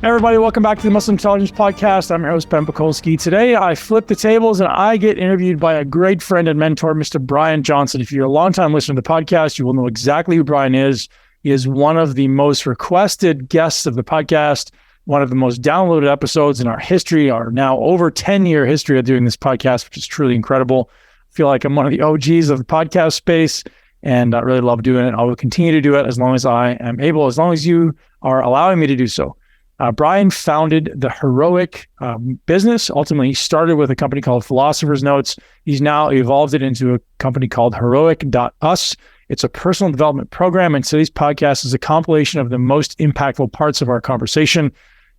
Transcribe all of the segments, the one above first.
Hey everybody, welcome back to the Muscle Intelligence Podcast. I'm your host, Ben Pakulski. Today, I flip the tables and I get interviewed by a great friend and mentor, Mr. Brian Johnson. If you're a longtime listener to the podcast, you will know exactly who Brian is. He is one of the most requested guests of the podcast, one of the most downloaded episodes in our history, our now over 10-year history of doing this podcast, which is truly incredible. I feel like I'm one of the OGs of the podcast space, and I really love doing it. I will continue to do it as long as I am able, as long as you are allowing me to do so. Brian founded the Heroic business. Ultimately, he started with a company called Philosopher's Notes. He's now evolved it into a company called Heroic.us. It's a personal development program, and today's podcast is a compilation of the most impactful parts of our conversation.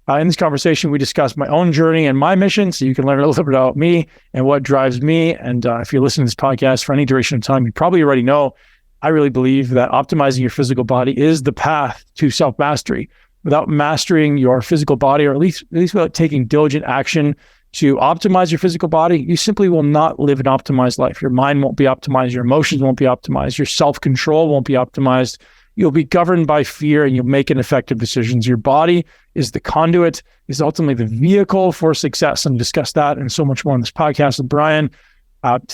In this conversation, we discuss my own journey and my mission, so you can learn a little bit about me and what drives me. And if you listen to this podcast for any duration of time, you probably already know I really believe that optimizing your physical body is the path to self-mastery. Without mastering your physical body, or at least without taking diligent action to optimize your physical body, you simply will not live an optimized life. Your mind won't be optimized. Your emotions won't be optimized. Your self-control won't be optimized. You'll be governed by fear and you'll make ineffective decisions. Your body is the conduit, is ultimately the vehicle for success. And discuss that and so much more on this podcast with Brian.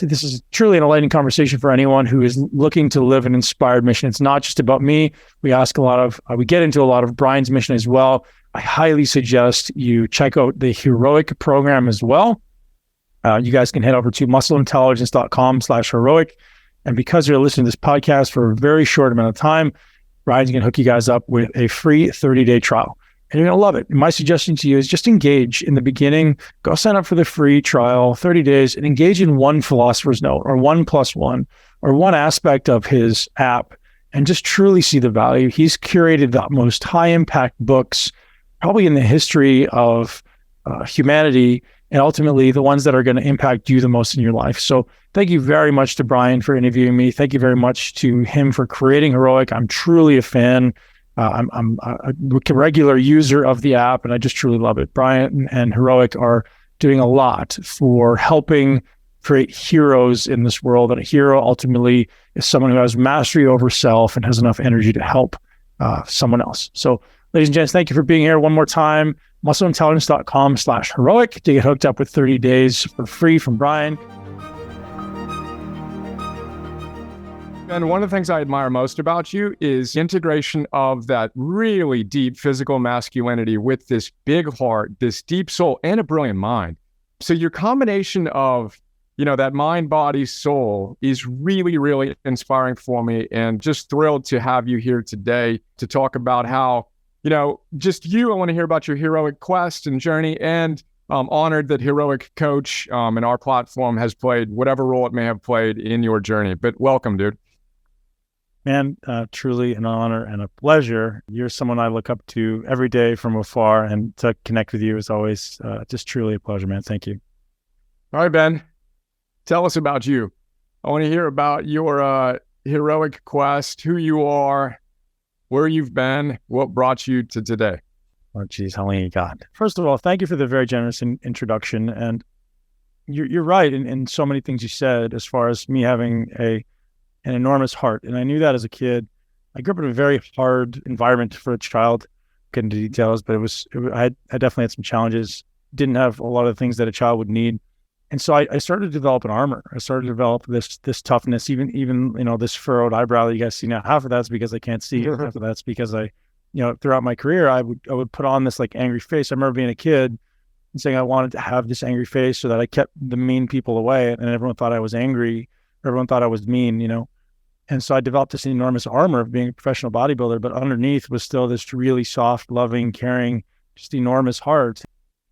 This is truly an enlightening conversation for anyone who is looking to live an inspired mission. It's not just about me. We get into a lot of Brian's mission as well. I highly suggest you check out the Heroic program as well. You guys can head over to muscleintelligence.com/heroic. And because you're listening to this podcast for a very short amount of time, Brian's going to hook you guys up with a free 30-day trial. And you're going to love it. And my suggestion to you is just engage in the beginning. Go sign up for the free trial, 30 days, and engage in one Philosopher's Note or 1+1 or one aspect of his app and just truly see the value. He's curated the most high-impact books probably in the history of humanity, and ultimately the ones that are going to impact you the most in your life. So thank you very much to Brian for interviewing me. Thank you very much to him for creating Heroic. I'm truly a fan. I'm a regular user of the app, and I just truly love it. Brian and Heroic are doing a lot for helping create heroes in this world. And a hero ultimately is someone who has mastery over self and has enough energy to help someone else. So, ladies and gents, thank you for being here one more time. muscleintelligence.com/heroic to get hooked up with 30 days for free from Brian. And one of the things I admire most about you is the integration of that really deep physical masculinity with this big heart, this deep soul, and a brilliant mind. So your combination of, that mind, body, soul is really, really inspiring for me, and just thrilled to have you here today to talk about how, just you. I want to hear about your heroic quest and journey, and I'm honored that Heroic Coach and our platform has played whatever role it may have played in your journey. But welcome, dude. Man, truly an honor and a pleasure. You're someone I look up to every day from afar, and to connect with you is always just truly a pleasure, man. Thank you. All right, Ben, tell us about you. I want to hear about your heroic quest, who you are, where you've been, what brought you to today. Oh, geez, how long you got? First of all, thank you for the very generous introduction. And you're right in so many things you said, as far as me having an enormous heart. And I knew that as a kid. I grew up in a very hard environment for a child. Get into details, but I definitely had some challenges. Didn't have a lot of the things that a child would need. And so I started to develop an armor. I started to develop this toughness, even this furrowed eyebrow that you guys see now. Half of that's because I can't see. Half of that's because throughout my career, I would put on this like angry face. I remember being a kid and saying I wanted to have this angry face so that I kept the mean people away, and everyone thought I was angry. Everyone thought I was mean, And so I developed this enormous armor of being a professional bodybuilder, but underneath was still this really soft, loving, caring, just enormous heart.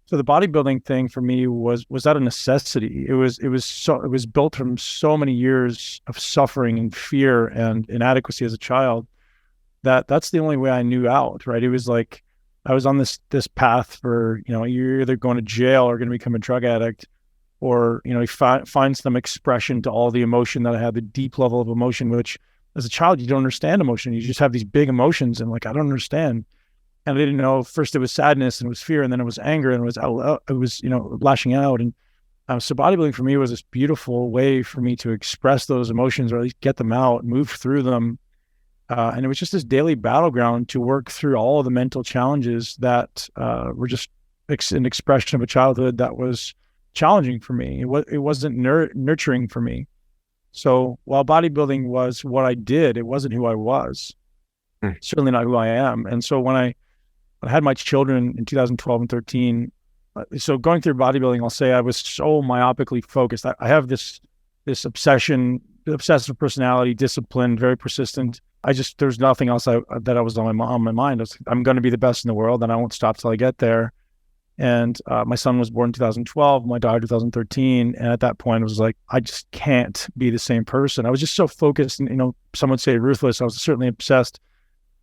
So the bodybuilding thing for me was out of necessity. It was built from so many years of suffering and fear and inadequacy as a child that's the only way I knew out, right? It was like I was on this path for, you're either going to jail or going to become a drug addict, or, find some expression to all the emotion that I had, the deep level of emotion, which as a child, you don't understand emotion. You just have these big emotions, and I don't understand. And I didn't know, first it was sadness and it was fear, and then it was anger, and it was lashing out. And so bodybuilding for me was this beautiful way for me to express those emotions, or at least get them out, move through them. And it was just this daily battleground to work through all of the mental challenges that were just an expression of a childhood that was challenging for me. It wasn't nurturing for me. So while bodybuilding was what I did, it wasn't who I was. Certainly not who I am. And so when I had my children in 2012 and 13, so going through bodybuilding, I'll say I was so myopically focused. I have this obsessive personality, disciplined, very persistent. There's nothing else that I was on my mind. I'm going to be the best in the world, and I won't stop till I get there. And my son was born in 2012, my daughter 2013. And at that point, it was like, I just can't be the same person. I was just so focused and, some would say ruthless. I was certainly obsessed.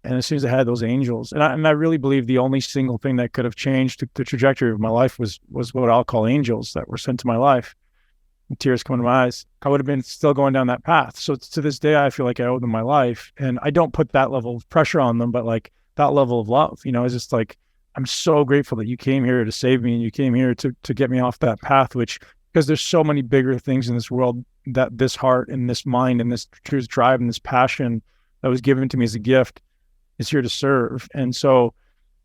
And as soon as I had those angels, and I really believe the only single thing that could have changed the trajectory of my life was what I'll call angels that were sent to my life. And tears come into my eyes. I would have been still going down that path. So to this day, I feel like I owe them my life. And I don't put that level of pressure on them, but like that level of love, it's just like, I'm so grateful that you came here to save me and you came here to get me off that path, because there's so many bigger things in this world that this heart and this mind and this true drive and this passion that was given to me as a gift is here to serve. And so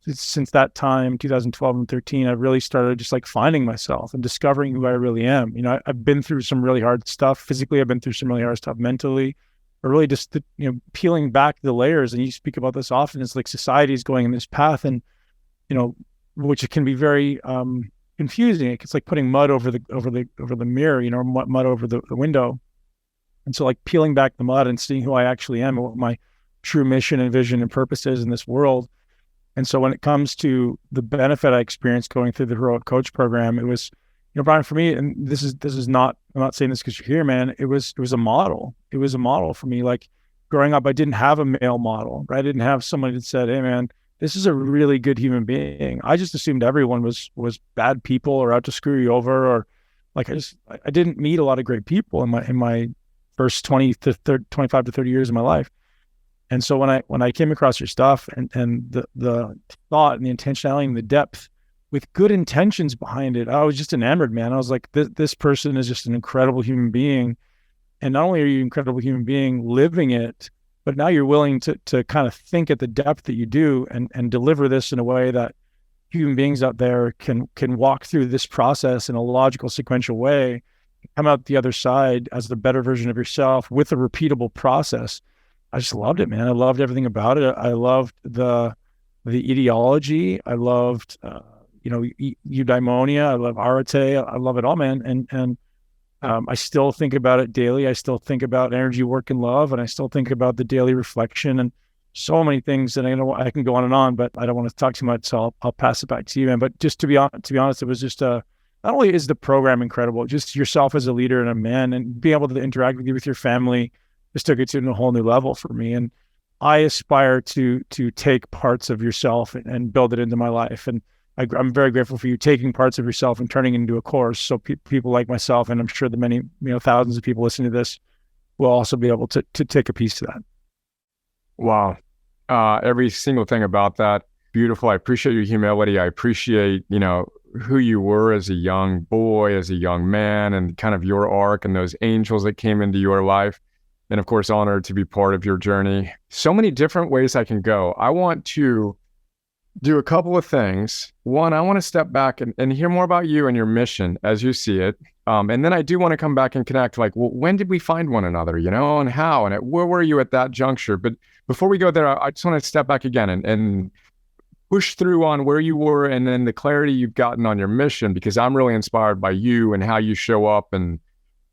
since that time, 2012 and 13, I really started just like finding myself and discovering who I really am. I've been through some really hard stuff. Physically, I've been through some really hard stuff mentally, but really just, peeling back the layers. And you speak about this often. It's like society is going in this path and, which can be very confusing. It's like putting mud over the mirror, mud over the window. And so like peeling back the mud and seeing who I actually am and what my true mission and vision and purpose is in this world. And so when it comes to the benefit I experienced going through the Heroic Coach program, it was, Brian, for me, and this is not, I'm not saying this because you're here, man. It was a model. It was a model for me. Like growing up, I didn't have a male model, right? I didn't have somebody that said, hey man, this is a really good human being. I just assumed everyone was bad people or out to screw you over, or like I didn't meet a lot of great people in my first 25 to 30 years of my life. And so when I came across your stuff and the thought and the intentionality and the depth with good intentions behind it, I was just enamored, man. I was like, this person is just an incredible human being. And not only are you an incredible human being living it, but now you're willing to kind of think at the depth that you do and deliver this in a way that human beings out there can walk through this process in a logical, sequential way, come out the other side as the better version of yourself with a repeatable process. I just loved it, man. I loved everything about it. I loved the ideology. I loved, eudaimonia. I love arete. I love it all, man. And I still think about it daily. I still think about energy, work, and love. And I still think about the daily reflection and so many things that I can go on, but I don't want to talk too much. So I'll pass it back to you, man. But just to be honest, it was just not only is the program incredible, just yourself as a leader and a man and being able to interact with your family just took it to a whole new level for me. And I aspire to take parts of yourself and build it into my life. And I'm very grateful for you taking parts of yourself and turning it into a course. So people like myself, and I'm sure the many, thousands of people listening to this will also be able to take a piece of that. Wow. Every single thing about that, beautiful. I appreciate your humility. I appreciate, who you were as a young boy, as a young man, and kind of your arc and those angels that came into your life. And of course, honored to be part of your journey. So many different ways I can go. I want to do a couple of things. One, I want to step back and hear more about you and your mission as you see it. And then I do want to come back and connect, like, well, when did we find one another, and how, and where were you at that juncture? But before we go there, I just want to step back again and push through on where you were and then the clarity you've gotten on your mission, because I'm really inspired by you and how you show up. And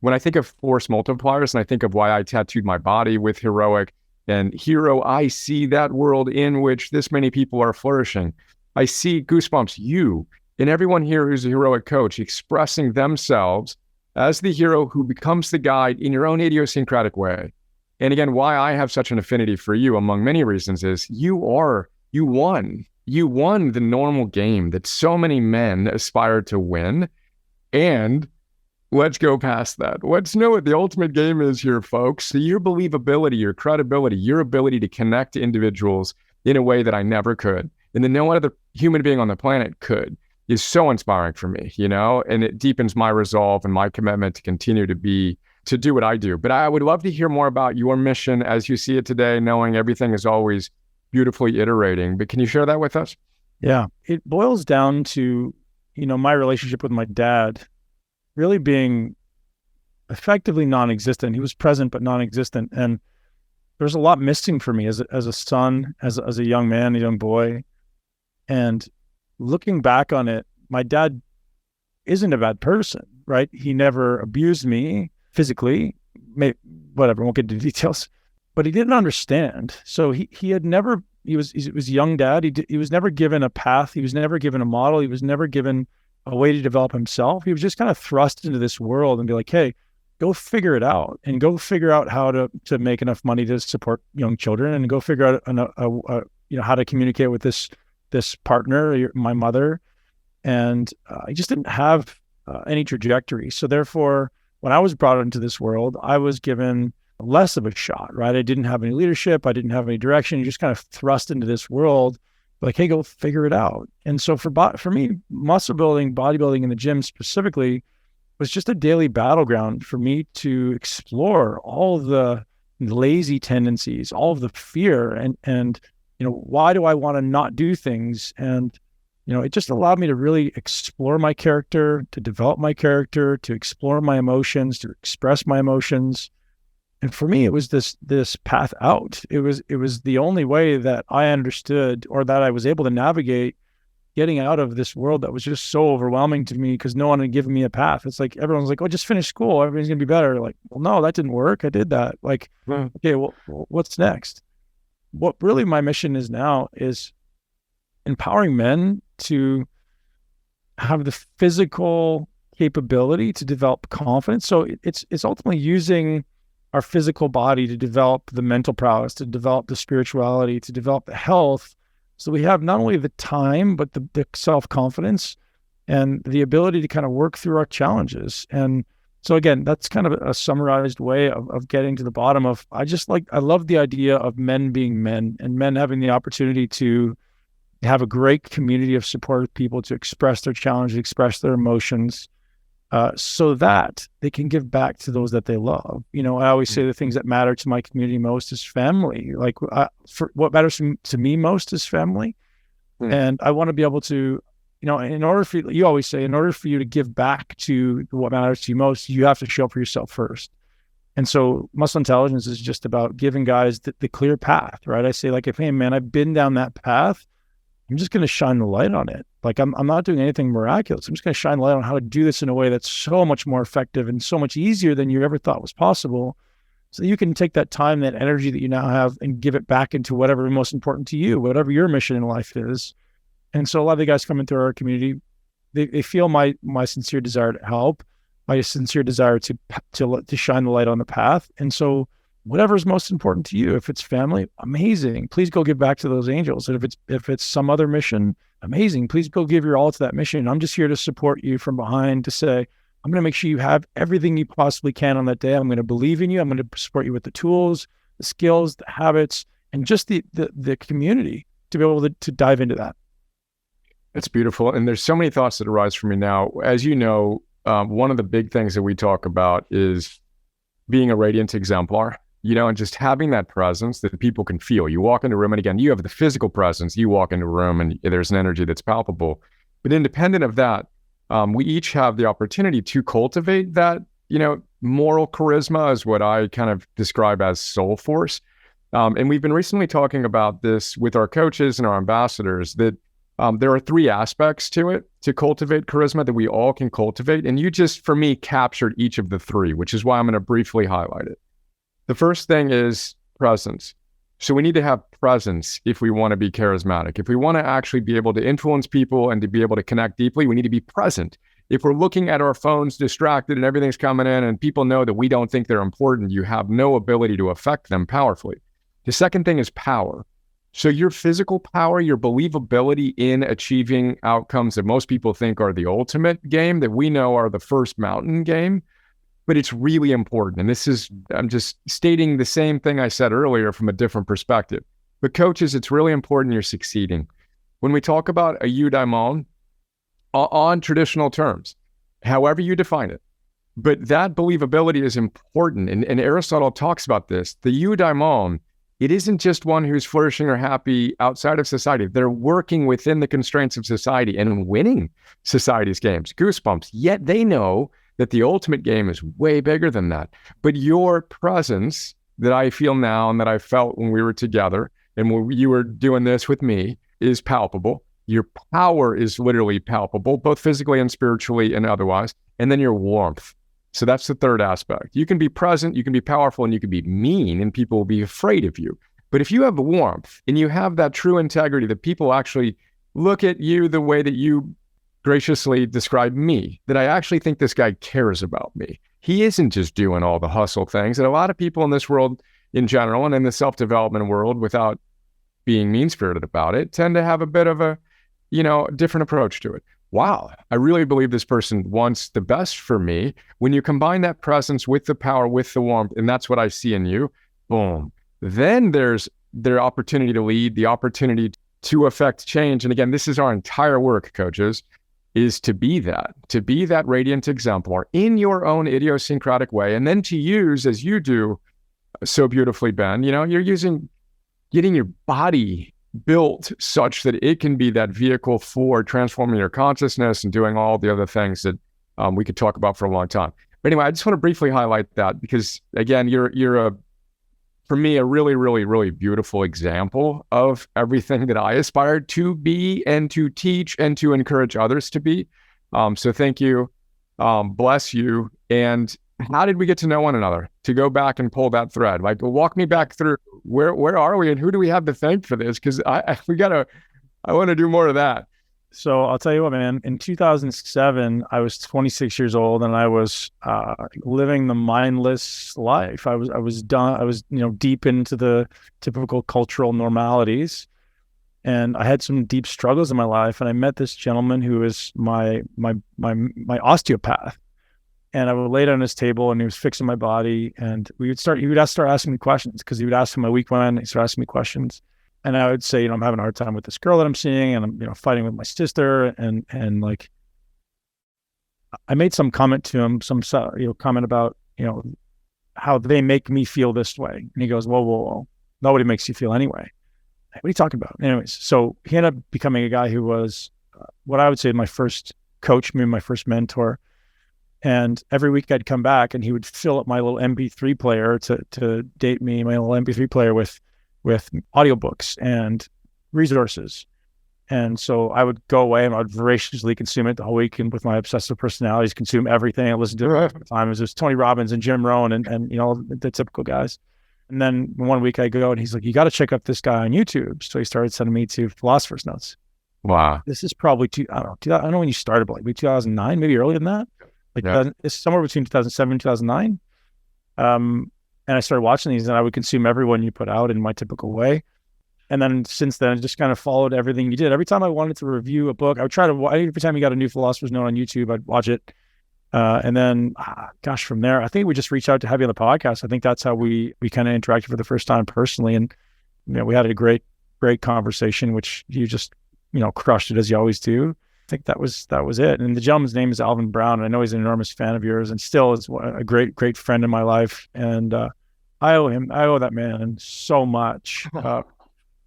when I think of force multipliers and I think of why I tattooed my body with Heroic and Hero, I see that world in which this many people are flourishing. I see Goosebumps, you and everyone here who's a Heroic coach expressing themselves as the hero who becomes the guide in your own idiosyncratic way. And again, why I have such an affinity for you, among many reasons, is you won the normal game that so many men aspire to win. And let's go past that. Let's know what the ultimate game is here, folks. So your believability, your credibility, your ability to connect to individuals in a way that I never could, and that no other human being on the planet could, is so inspiring for me, and it deepens my resolve and my commitment to continue to be to do what I do. But I would love to hear more about your mission as you see it today, knowing everything is always beautifully iterating. But can you share that with us? Yeah, it boils down to, my relationship with my dad really being effectively non-existent. He was present, but non-existent. And there's a lot missing for me as a son, as a young man, a young boy. And looking back on it, my dad isn't a bad person, right? He never abused me physically, whatever, won't get into details, but he didn't understand. So he was a young dad. He was never given a path. He was never given a model. He was never given a way to develop himself. He was just kind of thrust into this world and be like, hey, go figure it out, and go figure out how to make enough money to support young children, and go figure out how to communicate with this partner, my mother. And I just didn't have any trajectory. So therefore, when I was brought into this world, I was given less of a shot, right? I didn't have any leadership. I didn't have any direction. You just kind of thrust into this world like, hey, go figure it out. And so for me, muscle building, bodybuilding in the gym specifically was just a daily battleground for me to explore all of the lazy tendencies, all of the fear, and why do I want to not do things? And it just allowed me to really explore my character, to develop my character, to explore my emotions, to express my emotions. And for me, it was this path out. It was the only way that I understood, or that I was able to navigate getting out of this world that was just so overwhelming to me, because no one had given me a path. It's like everyone's like, oh, just finish school, everything's gonna be better. Like, well, no, that didn't work. I did that. Like, okay, well, what's next? What really my mission is now is empowering men to have the physical capability to develop confidence. So it's ultimately using our physical body to develop the mental prowess, to develop the spirituality, to develop the health. So we have not only the time, but the self-confidence and the ability to kind of work through our challenges. And so again, that's kind of a summarized way of getting to the bottom of, I love the idea of men being men, and men having the opportunity to have a great community of supportive people to express their challenges, express their emotions, so that they can give back to those that they love. I always say the things that matter to my community most is family. Like, what matters to me most is family. And I want to be able to, in order for you always say, in order for you to give back to what matters to you most, you have to show up for yourself first. And so muscle intelligence is just about giving guys the clear path, right? I say, like, hey man, I've been down that path, I'm just going to shine the light on it. Like, I'm not doing anything miraculous. I'm just going to shine the light on how to do this in a way that's so much more effective and so much easier than you ever thought was possible. So you can take that time, that energy that you now have, and give it back into whatever is most important to you, whatever your mission in life is. And so a lot of the guys coming through our community, they feel my sincere desire to help, my sincere desire to shine the light on the path. And so whatever is most important to you, if it's family, amazing, please go give back to those angels. And if it's some other mission, amazing, please go give your all to that mission. I'm just here to support you from behind, to say, I'm going to make sure you have everything you possibly can on that day. I'm going to believe in you. I'm going to support you with the tools, the skills, the habits, and just the community to be able to dive into that. That's beautiful. And there's so many thoughts that arise for me now. As you know, one of the big things that we talk about is being a radiant exemplar, and just having that presence that people can feel. You walk into a room, and again, you have the physical presence. You walk into a room and there's an energy that's palpable. But independent of that, we each have the opportunity to cultivate that, moral charisma is what I kind of describe as soul force. And we've been recently talking about this with our coaches and our ambassadors, that there are three aspects to it, to cultivate charisma, that we all can cultivate. And you just, for me, captured each of the three, which is why I'm going to briefly highlight it. The first thing is presence. So we need to have presence if we want to be charismatic. If we want to actually be able to influence people and to be able to connect deeply, we need to be present. If we're looking at our phones distracted and everything's coming in and people know that we don't think they're important, you have no ability to affect them powerfully. The second thing is power. So your physical power, your believability in achieving outcomes that most people think are the ultimate game, that we know are the first mountain game, but it's really important. And I'm just stating the same thing I said earlier from a different perspective. But coaches, it's really important you're succeeding. When we talk about a eudaimon, on traditional terms, however you define it, But that believability is important. And Aristotle talks about this. The eudaimon, it isn't just one who's flourishing or happy outside of society. They're working within the constraints of society and winning society's games. Goosebumps. Yet they know that the ultimate game is way bigger than that. But your presence that I feel now and that I felt when we were together and when you were doing this with me is palpable. Your power is literally palpable, both physically and spiritually and otherwise. And then your warmth. So that's the third aspect. You can be present, you can be powerful, and you can be mean, and people will be afraid of you. But if you have the warmth and you have that true integrity that people actually look at you the way that you graciously describe me, that I actually think this guy cares about me. He isn't just doing all the hustle things. And a lot of people in this world in general and in the self-development world, without being mean-spirited about it, tend to have a bit of a, different approach to it. Wow, I really believe this person wants the best for me. When you combine that presence with the power, with the warmth, and that's what I see in you, boom. Then there's their opportunity to lead, the opportunity to affect change. And again, this is our entire work, coaches, is to be that radiant exemplar in your own idiosyncratic way. And then to use, as you do so beautifully, Ben, you're getting your body built such that it can be that vehicle for transforming your consciousness and doing all the other things that we could talk about for a long time. But anyway, I just want to briefly highlight that because, again, you're for me, a really, really, really beautiful example of everything that I aspire to be and to teach and to encourage others to be. So thank you. Bless you. And how did we get to know one another? To go back and pull that thread, like walk me back through where are we and who do we have to thank for this? Because I want to do more of that. So I'll tell you what, man. In 2007, I was 26 years old, and I was living the mindless life. I was done. I was deep into the typical cultural normalities, and I had some deep struggles in my life. And I met this gentleman who was my osteopath. And I would lay down on his table, and he was fixing my body. And he would start asking me questions because he would ask him my week went. He started asking me questions, and I would say, I'm having a hard time with this girl that I'm seeing, and I'm fighting with my sister, and like I made some comment to him, some comment about how they make me feel this way, and he goes, whoa, nobody makes you feel anyway. What are you talking about? Anyways, so he ended up becoming a guy who was what I would say my first coach, maybe my first mentor. And every week I'd come back and he would fill up my little MP3 player to date me, my little MP3 player with audiobooks and resources. And so I would go away and I'd voraciously consume it the whole week. And with my obsessive personalities, consume everything. I listened to it all the time. It was Tony Robbins and Jim Rohn and the typical guys. And then one week I go and he's like, you got to check out this guy on YouTube. So he started sending me to Philosopher's Notes. Wow. This is probably I don't know when you started, but like 2009, maybe earlier than that. It's somewhere between 2007 and 2009. And I started watching these and I would consume every one you put out in my typical way. And then since then, I just kind of followed everything you did. Every time I wanted to review a book, I would try to, every time you got a new Philosopher's Note on YouTube, I'd watch it. And then, from there, I think we just reached out to have you on the podcast. I think that's how we kind of interacted for the first time personally. And, we had a great conversation, which you just, crushed it as you always do. I think that was it. And the gentleman's name is Alvin Brown. And I know he's an enormous fan of yours and still is a great friend in my life. And I owe that man so much,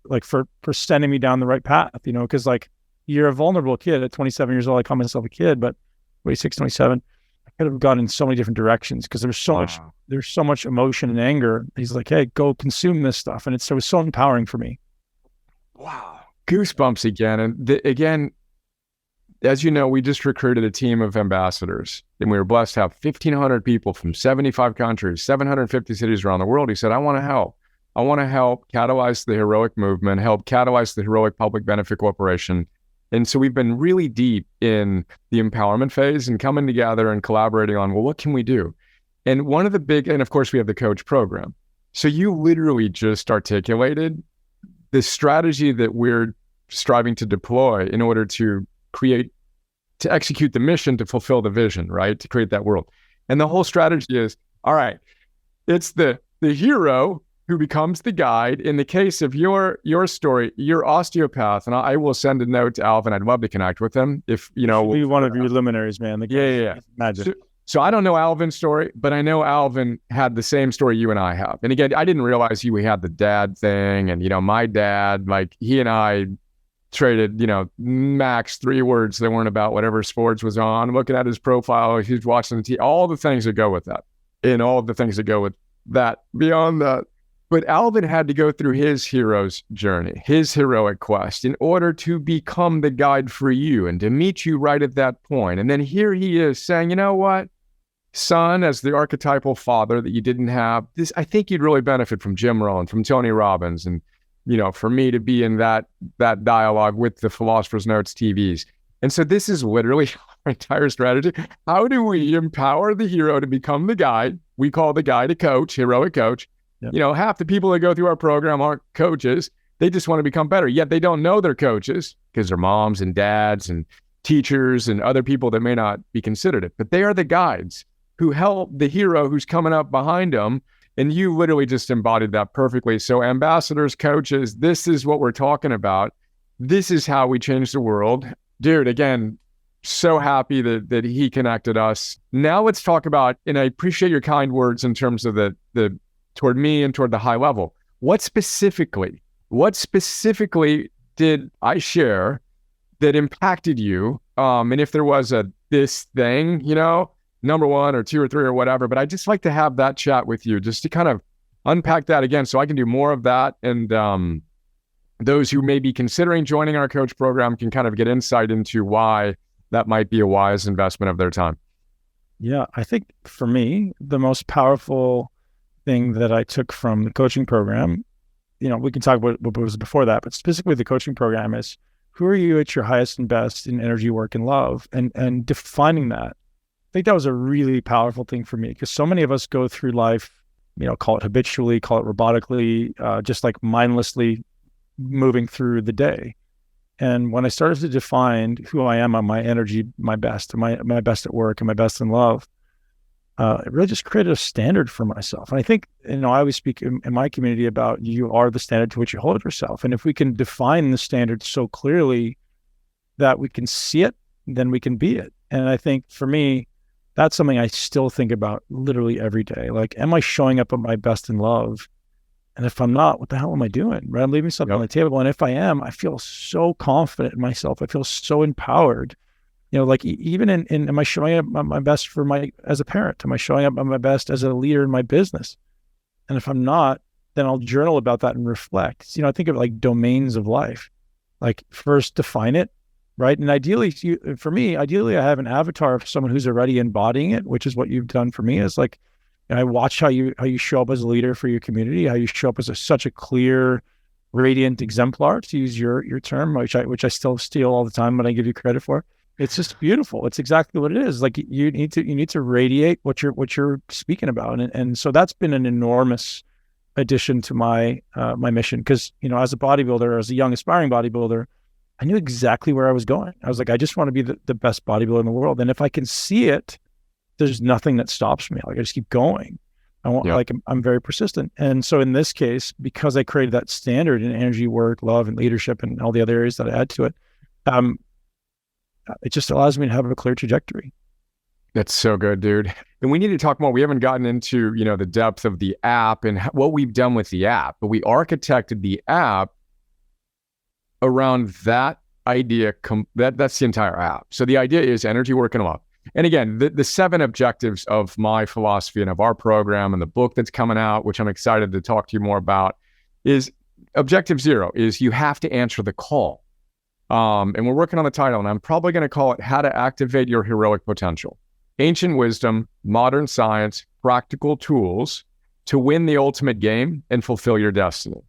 like for sending me down the right path, because like you're a vulnerable kid at 27 years old. I call myself a kid, but 26, 27, I could have gone in so many different directions because there's so much emotion and anger. He's like, hey, go consume this stuff. And it was so empowering for me. Wow. Goosebumps again. And again, as you know, we just recruited a team of ambassadors, and we were blessed to have 1,500 people from 75 countries, 750 cities around the world. He said, I want to help. I want to help catalyze the heroic movement, help catalyze the heroic public benefit corporation. And so we've been really deep in the empowerment phase and coming together and collaborating on, what can we do? And one of the and of course, we have the coach program. So you literally just articulated the strategy that we're striving to deploy in order to execute the mission, to fulfill the vision, right? To create that world. And the whole strategy is, all right, it's the hero who becomes the guide. In the case of your story, your osteopath, and I will send a note to Alvin. I'd love to connect with him if, Be one of your luminaries, man. Yeah. Magic. So I don't know Alvin's story, but I know Alvin had the same story you and I have. And again, I didn't realize he had the dad thing. And, my dad, like he and I traded, max 3 words that weren't about whatever sports was on. Looking at his profile, he's watching the TV, all the things that go with that and all the things that go with that beyond that. But Alvin had to go through his hero's journey, his heroic quest in order to become the guide for you and to meet you right at that point. And then here he is saying, you know what, son, as the archetypal father that you didn't have, this, I think you'd really benefit from Jim Rohn, from Tony Robbins, and, for me to be in that dialogue with the Philosopher's Notes TVs. And so this is literally our entire strategy. How do we empower the hero to become the guide? We call the guide a coach, heroic coach. Yep. Half the people that go through our program aren't coaches. They just want to become better. Yet they don't know they're coaches because they're moms and dads and teachers and other people that may not be considered it. But they are the guides who help the hero who's coming up behind them. And you literally just embodied that perfectly. So ambassadors, coaches, this is what we're talking about. This is how we change the world. Dude, again, so happy that he connected us. Now let's talk about, and I appreciate your kind words in terms of the toward me and toward the high level. What specifically did I share that impacted you? And if there was this thing, number 1 or 2 or 3 or whatever, but I'd just like to have that chat with you just to kind of unpack that again so I can do more of that. And those who may be considering joining our coach program can kind of get insight into why that might be a wise investment of their time. Yeah, I think for me, the most powerful thing that I took from the coaching program, we can talk about what was before that, but specifically the coaching program is, who are you at your highest and best in energy, work, and love, and defining that. I think that was a really powerful thing for me, because so many of us go through life, call it habitually, call it robotically, just like mindlessly moving through the day. And when I started to define who I am on my energy, my best, my best at work, and my best in love, it really just created a standard for myself. And I think, I always speak in my community about you are the standard to which you hold yourself. And if we can define the standard so clearly that we can see it, then we can be it. And I think for me, that's something I still think about literally every day. Like, am I showing up at my best in love? And if I'm not, what the hell am I doing? Right? I'm leaving something on the table. And if I am, I feel so confident in myself. I feel so empowered. Like even in am I showing up at my best as a parent? Am I showing up at my best as a leader in my business? And if I'm not, then I'll journal about that and reflect. I think of it like domains of life. Like, first define it, right? And ideally, for me, I have an avatar of someone who's already embodying it, which is what you've done for me. Is like, I watch how you show up as a leader for your community, how you show up as such a clear, radiant exemplar, to use your term, which I still steal all the time, but I give you credit for. It's just beautiful. It's exactly what it is. Like, you need to radiate what you're speaking about, and so that's been an enormous addition to my mission. Because as a bodybuilder, as a young aspiring bodybuilder, I knew exactly where I was going. I was like, I just want to be the best bodybuilder in the world, and if I can see it, there's nothing that stops me. Like, I just keep going. I'm very persistent, and so in this case, because I created that standard in energy, work, love, and leadership, and all the other areas that I add to it, it just allows me to have a clear trajectory. That's so good, dude. And we need to talk more. We haven't gotten into, the depth of the app and what we've done with the app, but we architected the app around that idea. That's the entire app. So the idea is energy, work, and love. And again, the 7 objectives of my philosophy and of our program and the book that's coming out, which I'm excited to talk to you more about, is objective 0 is you have to answer the call. And we're working on the title, and I'm probably going to call it How to Activate Your Heroic Potential. Ancient wisdom, modern science, practical tools to win the ultimate game and fulfill your destiny.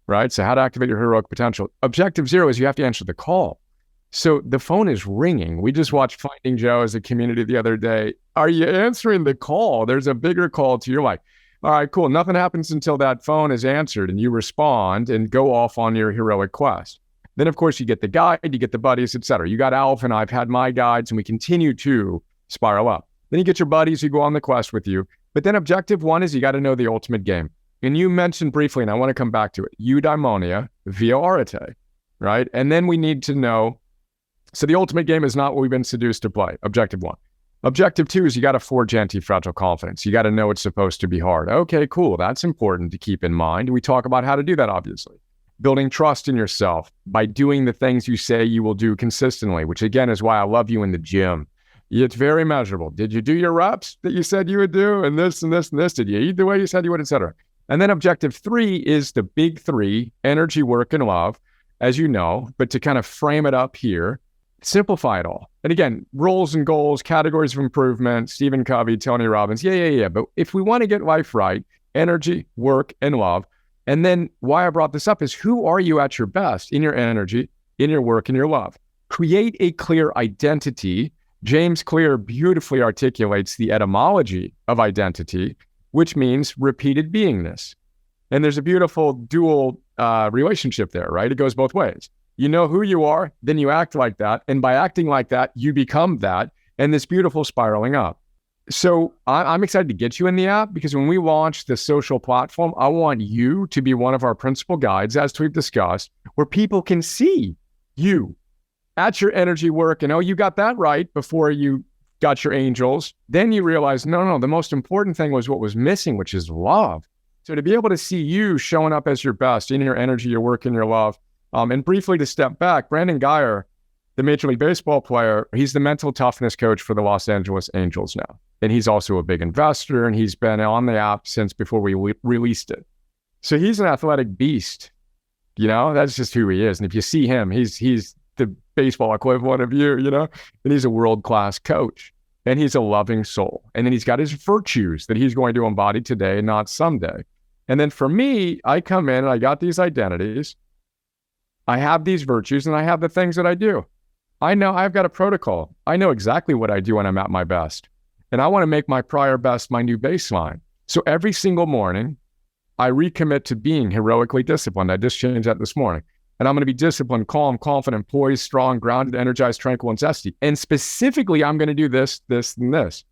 Right? So how to activate your heroic potential. Objective 0 is you have to answer the call. So the phone is ringing. We just watched Finding Joe as a community the other day. Are you answering the call? There's a bigger call to your life. All right, cool. Nothing happens until that phone is answered and you respond and go off on your heroic quest. Then, of course, you get the guide, you get the buddies, etc. You got Alf, and I've had my guides, and we continue to spiral up. Then you get your buddies who go on the quest with you. But then objective 1 is you got to know the ultimate game. And you mentioned briefly, and I want to come back to it, eudaimonia via arete, right? And then we need to know, so the ultimate game is not what we've been seduced to play, objective 1. Objective 2 is you got to forge anti-fragile confidence. You got to know it's supposed to be hard. Okay, cool. That's important to keep in mind. We talk about how to do that, obviously. Building trust in yourself by doing the things you say you will do consistently, which again is why I love you in the gym. It's very measurable. Did you do your reps that you said you would do? And this and this and this? Did you eat the way you said you would, et cetera? And then objective 3 is the big 3, energy, work, and love, as you know, but to kind of frame it up here, simplify it all. And again, roles and goals, categories of improvement, Stephen Covey, Tony Robbins. Yeah. But if we want to get life right, energy, work, and love. And then why I brought this up is who are you at your best in your energy, in your work, and your love? Create a clear identity. James Clear beautifully articulates the etymology of identity, which means repeated beingness. And there's a beautiful dual relationship there, right? It goes both ways. You know who you are, then you act like that. And by acting like that, you become that. And this beautiful spiraling up. So I'm excited to get you in the app because when we launch the social platform, I want you to be one of our principal guides, as we've discussed, where people can see you at your energy work and, oh, you got that right before you got your angels. Then you realize, no, the most important thing was what was missing, which is love. So to be able to see you showing up as your best in your energy, your work, and your love. And briefly to step back, Brandon Guyer, the Major League Baseball player, he's the mental toughness coach for the Los Angeles Angels now. And he's also a big investor, and he's been on the app since before we released it. So he's an athletic beast. You know, that's just who he is. And if you see him, he's the baseball equivalent of you, you know, and he's a world-class coach. And he's a loving soul. And then he's got his virtues that he's going to embody today, not someday. And then for me, I come in and I got these identities. I have these virtues and I have the things that I do. I know I've got a protocol. I know exactly what I do when I'm at my best. And I want to make my prior best my new baseline. So every single morning, I recommit to being heroically disciplined. I just changed that this morning. And I'm going to be disciplined, calm, confident, poised, strong, grounded, energized, tranquil, and zesty. And specifically, I'm going to do this, this, and this.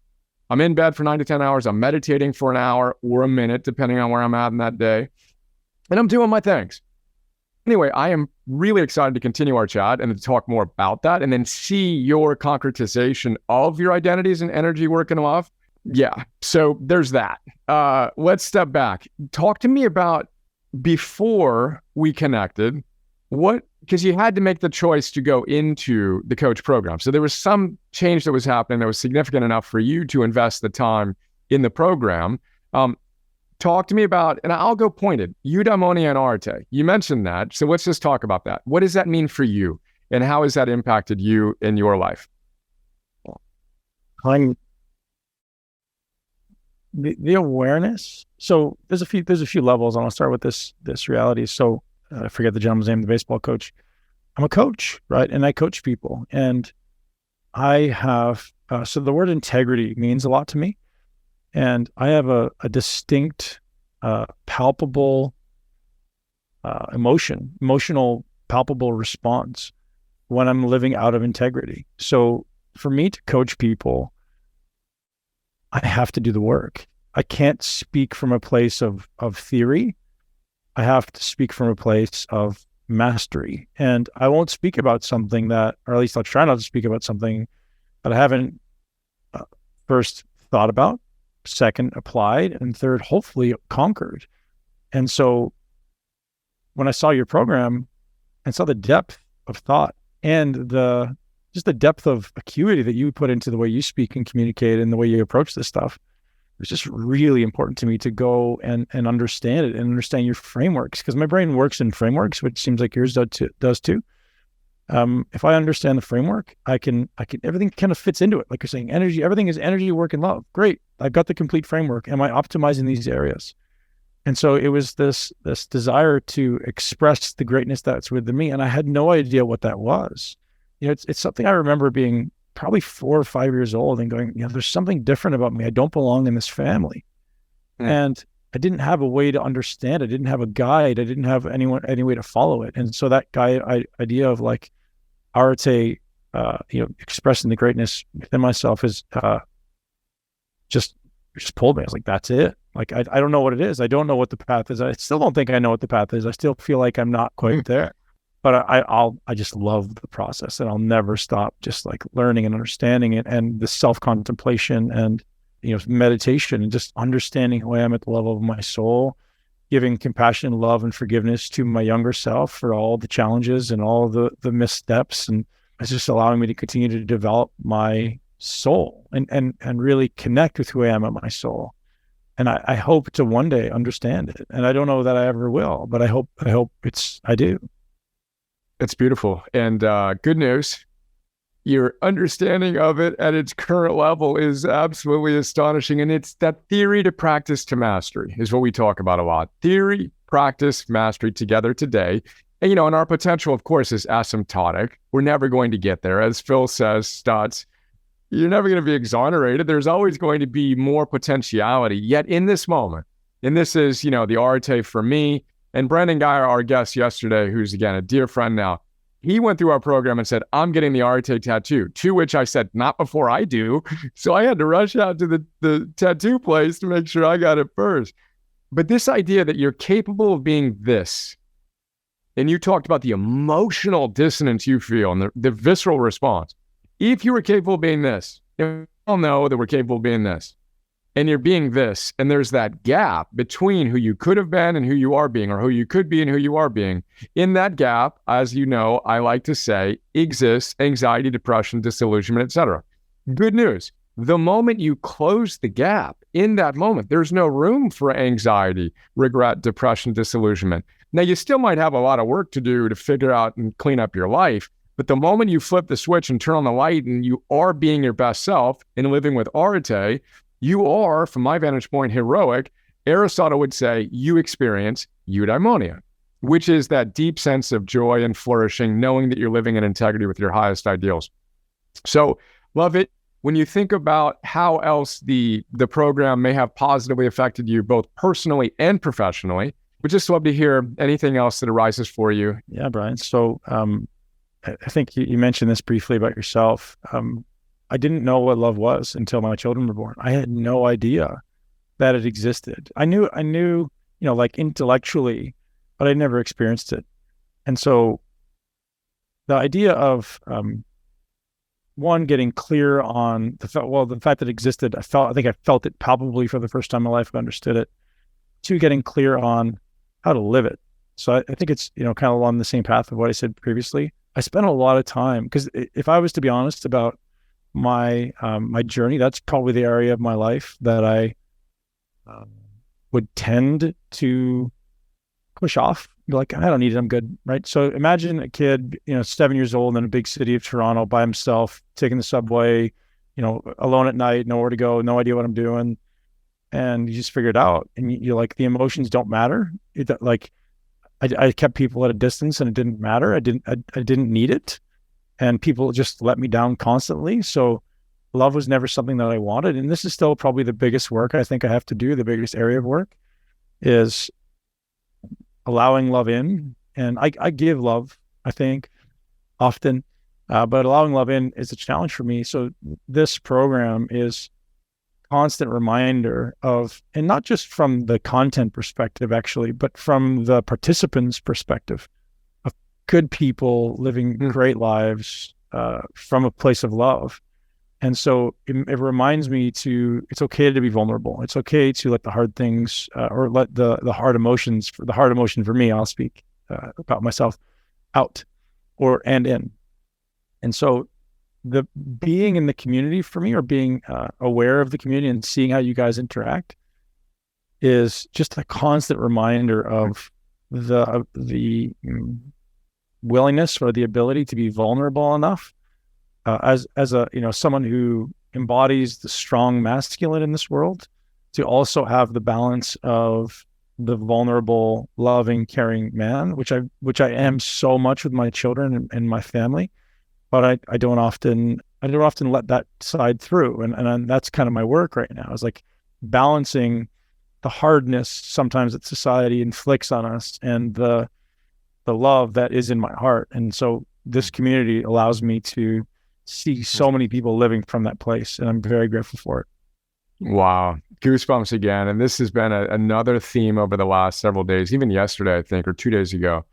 I'm in bed for 9 to 10 hours. I'm meditating for an hour or a minute, depending on where I'm at in that day. And I'm doing my things. Anyway, I am really excited to continue our chat and to talk more about that and then see your concretization of your identities and energy, work, and love. Yeah, so there's that. Let's step back. Talk to me about before we connected, because you had to make the choice to go into the coach program. So there was some change that was happening that was significant enough for you to invest the time in the program. Talk to me about, and I'll go pointed, eudaimonia and arete. You mentioned that, so let's just talk about that. What does that mean for you, and how has that impacted you in your life? The awareness. So there's a few levels. I want to start with this reality. So I forget the gentleman's name, the baseball coach. I'm a coach, right? And I coach people, and I have so the word integrity means a lot to me. And I have a distinct, palpable emotional, palpable response when I'm living out of integrity. So for me to coach people, I have to do the work. I can't speak from a place of theory. I have to speak from a place of mastery. And I won't speak about something that, or at least I'll try not to speak about something that I haven't first thought about, second applied, and third hopefully conquered. And so when I saw your program and saw the depth of thought and the depth of acuity that you put into the way you speak and communicate and the way you approach this stuff, it was just really important to me to go and understand it and understand your frameworks, because my brain works in frameworks, which seems like yours does too. If I understand the framework, I can everything kind of fits into it. Like you're saying, energy, everything is energy, work, and love. Great. I've got the complete framework. Am I optimizing these areas? And so it was this desire to express the greatness that's within me. And I had no idea what that was. You know, it's something I remember being probably 4 or 5 years old and going, you know, there's something different about me. I don't belong in this family. And I didn't have a way to understand it. I didn't have a guide. I didn't have any way to follow it. And so that idea of like arete, expressing the greatness within myself is just pulled me. I was like, that's it. Like, I don't know what it is. I don't know what the path is. I still don't think I know what the path is. I still feel like I'm not quite there. but I just love the process, and I'll never stop just like learning and understanding it, and the self-contemplation and, meditation, and just understanding who I am at the level of my soul, giving compassion, love, and forgiveness to my younger self for all the challenges and all the missteps. And it's just allowing me to continue to develop my soul and really connect with who I am at my soul. And I hope to one day understand it. And I don't know that I ever will, but I hope I do. It's beautiful. And good news, your understanding of it at its current level is absolutely astonishing. And it's that theory to practice to mastery is what we talk about a lot. Theory, practice, mastery together today. And, and our potential, of course, is asymptotic. We're never going to get there. As Phil says, Stutz, you're never going to be exonerated. There's always going to be more potentiality. Yet in this moment, and this is, the Arete for me, and Brandon Geyer, our guest yesterday, who's, again, a dear friend now, he went through our program and said, I'm getting the Arete tattoo, to which I said, not before I do. So I had to rush out to the tattoo place to make sure I got it first. But this idea that you're capable of being this, and you talked about the emotional dissonance you feel and the visceral response. If you were capable of being this, and we all know that we're capable of being this, and you're being this, and there's that gap between who you could have been and who you are being, or who you could be and who you are being. In that gap, as you know, I like to say, exists anxiety, depression, disillusionment, etc. Good news. The moment you close the gap, in that moment, there's no room for anxiety, regret, depression, disillusionment. Now, you still might have a lot of work to do to figure out and clean up your life, but the moment you flip the switch and turn on the light and you are being your best self and living with Arete, you are, from my vantage point, heroic. Aristotle would say you experience eudaimonia, which is that deep sense of joy and flourishing, knowing that you're living in integrity with your highest ideals. So, love it. When you think about how else the program may have positively affected you, both personally and professionally, we'd just love to hear anything else that arises for you. Yeah, Brian. So I think you mentioned this briefly about yourself. I didn't know what love was until my children were born. I had no idea that it existed. I knew, like intellectually, but I never experienced it. And so the idea of, one, getting clear on the fact that it existed, I think I felt it palpably for the first time in my life. I understood it. Two, getting clear on how to live it. So I think it's, kind of along the same path of what I said previously. I spent a lot of time, because if I was to be honest about my journey, that's probably the area of my life that I would tend to push off. Be like, I don't need it, I'm good, right? So imagine a kid, 7 years old in a big city of Toronto by himself, taking the subway, alone at night, nowhere to go, no idea what I'm doing, and you just figure it out. And you're like, the emotions don't matter. I kept people at a distance, and it didn't matter. I didn't need it, and people just let me down constantly. So love was never something that I wanted. And this is still probably the biggest work I think I have to do. The biggest area of work is allowing love in. And I give love, I think, often, but allowing love in is a challenge for me. So this program is constant reminder of, and not just from the content perspective, actually, but from the participants' perspective, of good people living great lives from a place of love. And so it reminds me it's okay to be vulnerable. It's okay to let the hard things or let the hard emotions, the hard emotion for me, I'll speak about myself, out and in. And so the being in the community for me, or being aware of the community and seeing how you guys interact, is just a constant reminder of the willingness or the ability to be vulnerable enough as a someone who embodies the strong masculine in this world, to also have the balance of the vulnerable, loving, caring man, which I am so much with my children and my family. But I don't often let that side through, and that's kind of my work right now. Is like balancing the hardness sometimes that society inflicts on us and the love that is in my heart. And so this community allows me to see so many people living from that place, and I'm very grateful for it. Wow, goosebumps again. And this has been another theme over the last several days, even yesterday, I think, or 2 days ago.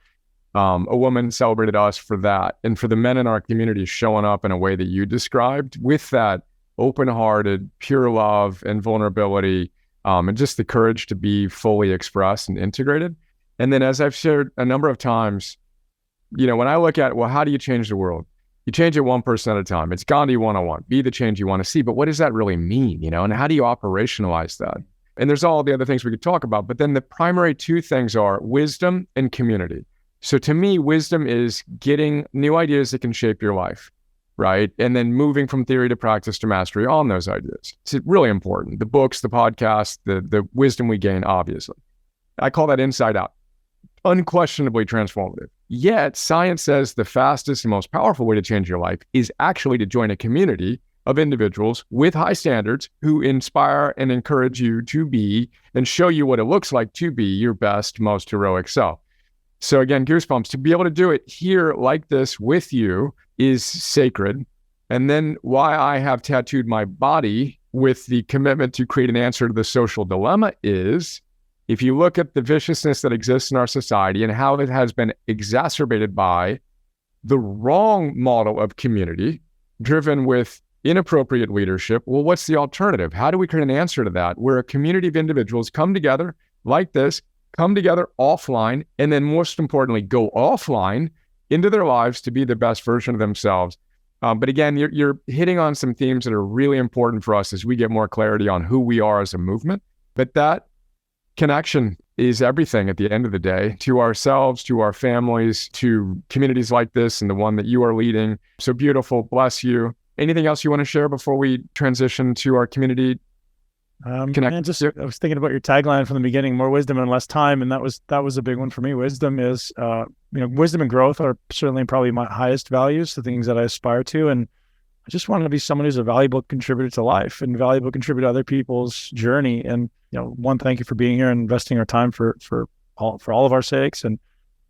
A woman celebrated us for that. And for the men in our community showing up in a way that you described with that open-hearted, pure love and vulnerability, and just the courage to be fully expressed and integrated. And then as I've shared a number of times, when I look at, well, how do you change the world? You change it one person at a time. It's Gandhi 101. Be the change you want to see. But what does that really mean, and how do you operationalize that? And there's all the other things we could talk about. But then the primary two things are wisdom and community. So to me, wisdom is getting new ideas that can shape your life, right? And then moving from theory to practice to mastery on those ideas. It's really important. The books, the podcasts, the wisdom we gain, obviously. I call that inside out. Unquestionably transformative. Yet science says the fastest and most powerful way to change your life is actually to join a community of individuals with high standards who inspire and encourage you to be and show you what it looks like to be your best, most heroic self. So again, goosebumps. To be able to do it here like this with you is sacred. And then why I have tattooed my body with the commitment to create an answer to the social dilemma is, if you look at the viciousness that exists in our society and how it has been exacerbated by the wrong model of community driven with inappropriate leadership, well, what's the alternative? How do we create an answer to that where a community of individuals come together like this, come together offline, and then most importantly, go offline into their lives to be the best version of themselves? But again, you're hitting on some themes that are really important for us as we get more clarity on who we are as a movement. But that connection is everything at the end of the day, to ourselves, to our families, to communities like this and the one that you are leading. So beautiful. Bless you. Anything else you want to share before we transition to our community? I was thinking about your tagline from the beginning: more wisdom and less time. And that was a big one for me. Wisdom is, wisdom and growth are certainly probably my highest values, the things that I aspire to. And I just want to be someone who's a valuable contributor to life and valuable contributor to other people's journey. And, one, thank you for being here and investing our time for all of our sakes. And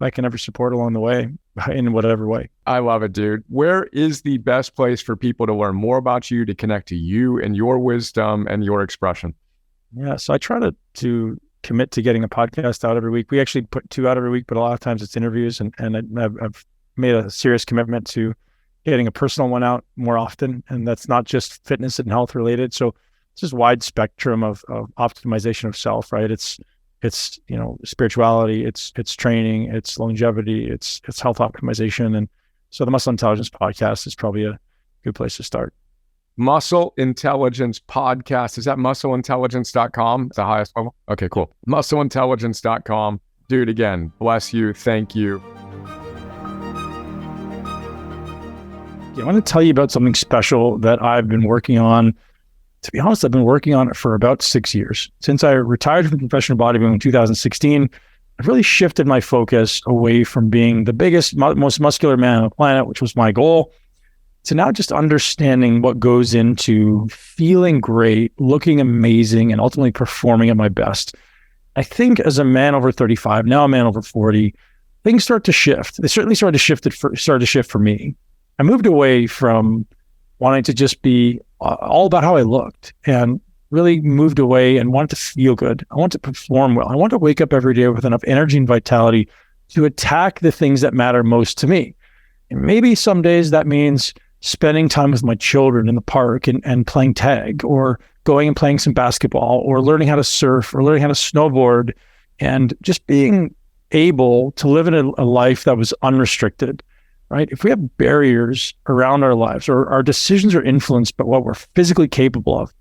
if I can ever support along the way in whatever way. I love it, dude. Where is the best place for people to learn more about you, to connect to you and your wisdom and your expression? Yeah. So I try to commit to getting a podcast out every week. We actually put 2 out every week, but a lot of times it's interviews, and I've made a serious commitment to getting a personal one out more often. And that's not just fitness and health related. So it's just wide spectrum of optimization of self, right? It's spirituality, it's training, it's longevity, it's health optimization. And so the Muscle Intelligence Podcast is probably a good place to start. Muscle Intelligence Podcast. Is that muscleintelligence.com? The highest level? Okay, cool. Muscleintelligence.com. Dude, again, bless you. Thank you. I want to tell you about something special that I've been working on. To be honest, I've been working on it for about 6 years. Since I retired from professional bodybuilding in 2016, I've really shifted my focus away from being the biggest, most muscular man on the planet, which was my goal, to now just understanding what goes into feeling great, looking amazing, and ultimately performing at my best. I think as a man over 35, now a man over 40, things start to shift. They certainly started to shift for me. I moved away from wanting to just be all about how I looked, and really moved away and wanted to feel good. I want to perform well. I want to wake up every day with enough energy and vitality to attack the things that matter most to me. And maybe some days that means spending time with my children in the park and playing tag, or going and playing some basketball, or learning how to surf, or learning how to snowboard, and just being able to live in a life that was unrestricted. Right? If we have barriers around our lives, or our decisions are influenced by what we're physically capable of,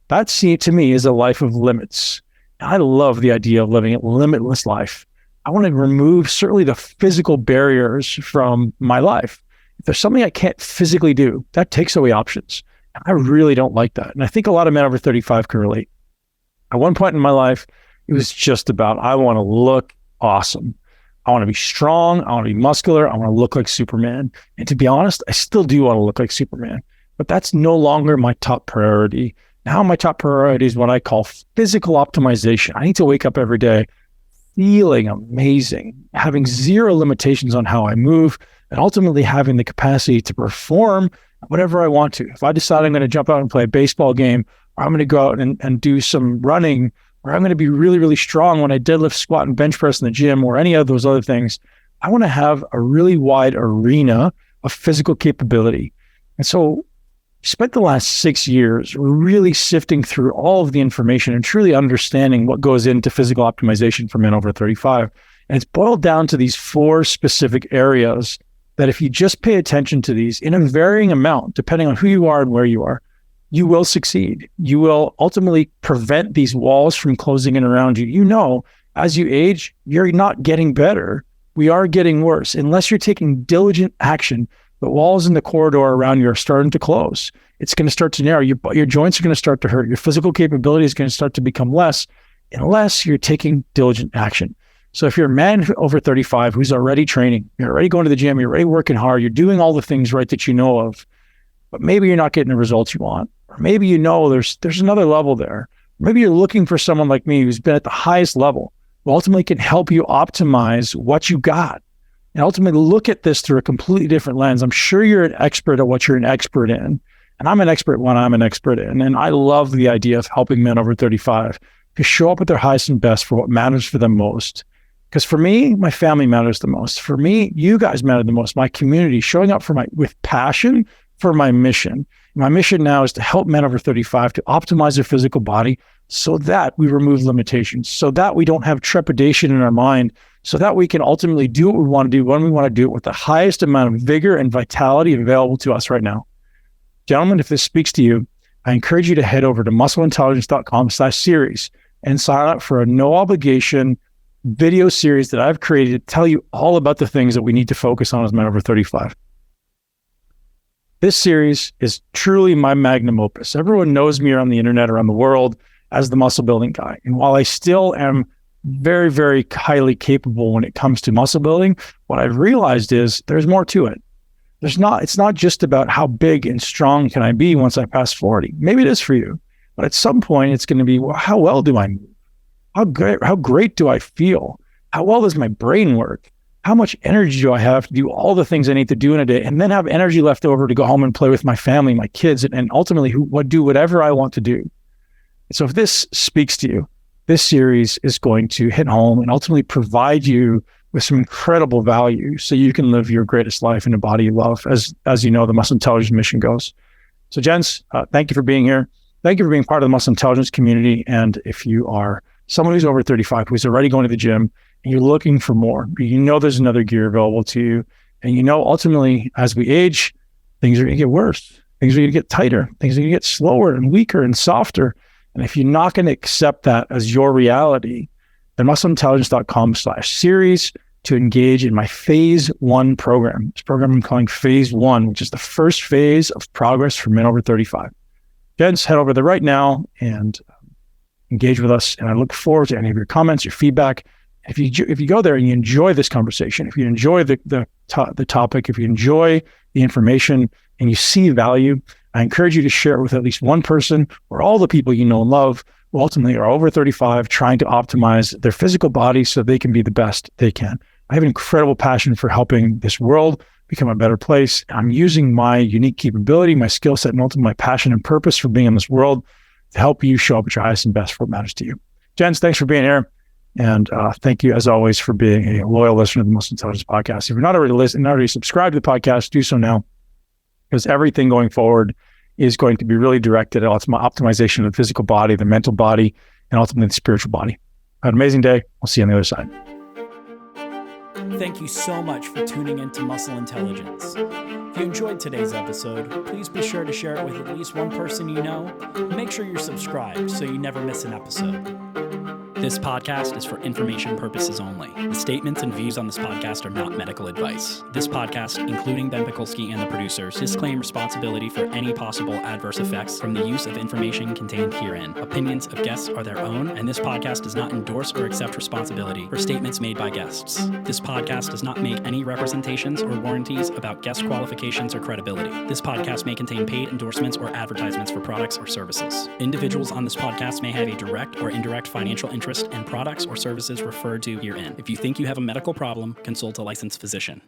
that, to me, is a life of limits. I love the idea of living a limitless life. I want to remove certainly the physical barriers from my life. If there's something I can't physically do, that takes away options. I really don't like that. And I think a lot of men over 35 can relate. At one point in my life, it was just about, I want to look awesome. I want to be strong. I want to be muscular. I want to look like Superman. And to be honest, I still do want to look like Superman, but that's no longer my top priority. Now my top priority is what I call physical optimization. I need to wake up every day feeling amazing, having zero limitations on how I move, and ultimately having the capacity to perform whatever I want to. If I decide I'm going to jump out and play a baseball game, or I'm going to go out and do some running, or I'm going to be really, really strong when I deadlift, squat, and bench press in the gym, or any of those other things, I want to have a really wide arena of physical capability. And so I spent the last 6 years really sifting through all of the information and truly understanding what goes into physical optimization for men over 35. And it's boiled down to these 4 specific areas that if you just pay attention to these in a varying amount, depending on who you are and where you are, you will succeed. You will ultimately prevent these walls from closing in around you. You know, as you age, you're not getting better. We are getting worse. Unless you're taking diligent action, the walls in the corridor around you are starting to close. It's going to start to narrow. Your joints are going to start to hurt. Your physical capability is going to start to become less unless you're taking diligent action. So if you're a man over 35 who's already training, you're already going to the gym, you're already working hard, you're doing all the things right that you know of, but maybe you're not getting the results you want, or maybe you know there's another level there. Maybe you're looking for someone like me who's been at the highest level, who ultimately can help you optimize what you got and ultimately look at this through a completely different lens. I'm sure you're an expert at what you're an expert in, and I'm an expert at what I'm an expert in. And I love the idea of helping men over 35 to show up at their highest and best for what matters for them most. Because for me, my family matters the most. For me, you guys matter the most. My community, showing up with passion for my mission. My mission now is to help men over 35 to optimize their physical body so that we remove limitations, so that we don't have trepidation in our mind, so that we can ultimately do what we want to do when we want to do it with the highest amount of vigor and vitality available to us right now. Gentlemen, if this speaks to you, I encourage you to head over to muscleintelligence.com/series and sign up for a no obligation video series that I've created to tell you all about the things that we need to focus on as men over 35. This series is truly my magnum opus. Everyone knows me around the internet, around the world, as the muscle building guy. And while I still am very, very highly capable when it comes to muscle building, what I've realized is there's more to it. It's not just about how big and strong can I be once I pass 40. Maybe it is for you, but at some point it's going to be, well, how well do I move? How great do I feel? How well does my brain work? How much energy do I have to do all the things I need to do in a day, and then have energy left over to go home and play with my family, my kids, and ultimately do whatever I want to do? So if this speaks to you, this series is going to hit home and ultimately provide you with some incredible value so you can live your greatest life in a body you love, as you know, the Muscle Intelligence mission goes. So gents, thank you for being here. Thank you for being part of the Muscle Intelligence community. And if you are someone who's over 35, who's already going to the gym, and you're looking for more, you know there's another gear available to you, and you know ultimately as we age, things are going to get worse. Things are going to get tighter. Things are going to get slower and weaker and softer. And if you're not going to accept that as your reality, then muscleintelligence.com/series to engage in my phase 1 program. This program I'm calling phase 1, which is the first phase of progress for men over 35. Gents, head over there right now and engage with us. And I look forward to any of your comments, your feedback. If you go there and you enjoy this conversation, if you enjoy the topic, if you enjoy the information and you see value, I encourage you to share it with at least one person or all the people you know and love who ultimately are over 35 trying to optimize their physical body so they can be the best they can. I have an incredible passion for helping this world become a better place. I'm using my unique capability, my skill set, and ultimately my passion and purpose for being in this world to help you show up at your highest and best for what matters to you. Gents, thanks for being here. And thank you, as always, for being a loyal listener to the Muscle Intelligence Podcast. If you're not already subscribed to the podcast, do so now, because everything going forward is going to be really directed at optimization of the physical body, the mental body, and ultimately the spiritual body. Have an amazing day. We'll see you on the other side. Thank you so much for tuning into Muscle Intelligence. If you enjoyed today's episode, please be sure to share it with at least one person you know. Make sure you're subscribed so you never miss an episode. This podcast is for information purposes only. The statements and views on this podcast are not medical advice. This podcast, including Ben Pakulski and the producers, disclaim responsibility for any possible adverse effects from the use of information contained herein. Opinions of guests are their own, and this podcast does not endorse or accept responsibility for statements made by guests. This podcast does not make any representations or warranties about guest qualifications or credibility. This podcast may contain paid endorsements or advertisements for products or services. Individuals on this podcast may have a direct or indirect financial interest in products or services referred to herein. If you think you have a medical problem, consult a licensed physician.